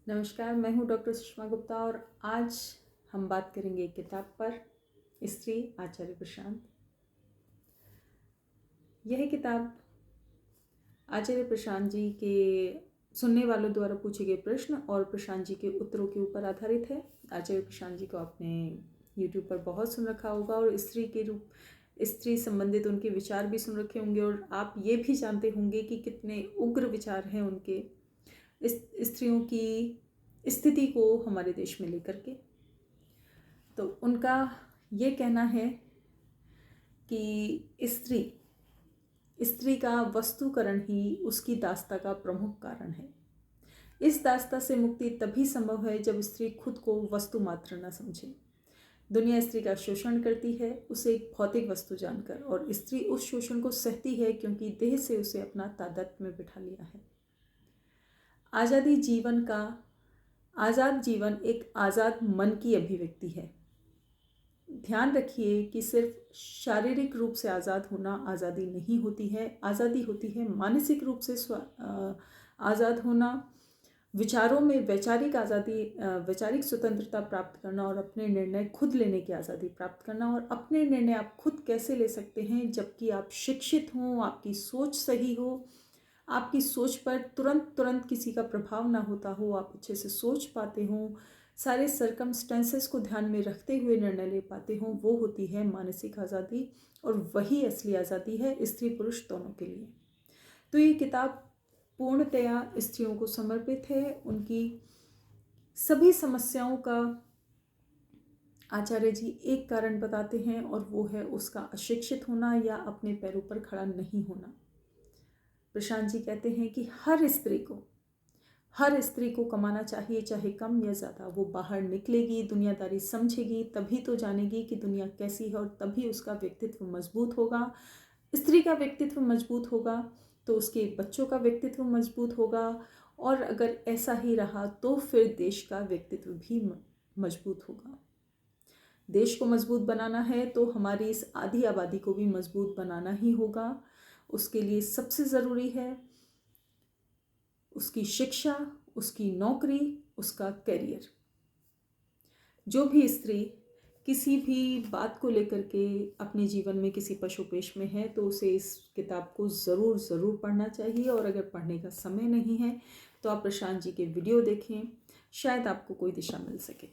नमस्कार, मैं हूँ डॉक्टर सुषमा गुप्ता और आज हम बात करेंगे एक किताब पर, स्त्री, आचार्य प्रशांत। यह किताब आचार्य प्रशांत जी के सुनने वालों द्वारा पूछे गए प्रश्न और प्रशांत जी के उत्तरों के ऊपर आधारित है। आचार्य प्रशांत जी को आपने YouTube पर बहुत सुन रखा होगा और स्त्री संबंधित उनके विचार भी सुन रखे होंगे और आप ये भी जानते होंगे कि कितने उग्र विचार हैं उनके स्त्रियों की स्थिति को हमारे देश में लेकर के। तो उनका ये कहना है कि स्त्री का वस्तुकरण ही उसकी दास्ता का प्रमुख कारण है। इस दास्ता से मुक्ति तभी संभव है जब स्त्री खुद को वस्तु मात्र न समझे। दुनिया स्त्री का शोषण करती है, उसे एक भौतिक वस्तु जानकर, और स्त्री उस शोषण को सहती है क्योंकि देह से उसे अपना तादात्म्य में बिठा लिया है। आज़ाद जीवन एक आज़ाद मन की अभिव्यक्ति है। ध्यान रखिए कि सिर्फ शारीरिक रूप से आज़ाद होना आज़ादी नहीं होती है। आज़ादी होती है मानसिक रूप से आज़ाद होना, विचारों में वैचारिक आज़ादी, वैचारिक स्वतंत्रता प्राप्त करना और अपने निर्णय खुद लेने की आज़ादी प्राप्त करना। और अपने निर्णय आप खुद कैसे ले सकते हैं? जबकि आप शिक्षित हों, आपकी सोच सही हो, आपकी सोच पर तुरंत किसी का प्रभाव ना होता हो, आप अच्छे से सोच पाते हों, सारे सर्कमस्टेंसेस को ध्यान में रखते हुए निर्णय ले पाते हों, वो होती है मानसिक आज़ादी। और वही असली आज़ादी है स्त्री पुरुष दोनों के लिए। तो ये किताब पूर्णतया स्त्रियों को समर्पित है। उनकी सभी समस्याओं का आचार्य जी एक कारण बताते हैं और वो है उसका अशिक्षित होना या अपने पैरों पर खड़ा नहीं होना। प्रशांत जी कहते हैं कि हर स्त्री को कमाना चाहिए, चाहे कम या ज़्यादा। वो बाहर निकलेगी, दुनियादारी समझेगी, तभी तो जानेगी कि दुनिया कैसी है और तभी उसका व्यक्तित्व मजबूत होगा। स्त्री का व्यक्तित्व मजबूत होगा तो उसके बच्चों का व्यक्तित्व मजबूत होगा, और अगर ऐसा ही रहा तो फिर देश का व्यक्तित्व भी मजबूत होगा। देश को मजबूत बनाना है तो हमारी इस आधी आबादी को भी मजबूत बनाना ही होगा। उसके लिए सबसे ज़रूरी है उसकी शिक्षा, उसकी नौकरी, उसका करियर। जो भी स्त्री किसी भी बात को लेकर के अपने जीवन में किसी पशुपेश में है तो उसे इस किताब को ज़रूर पढ़ना चाहिए। और अगर पढ़ने का समय नहीं है तो आप प्रशांत जी के वीडियो देखें, शायद आपको कोई दिशा मिल सके।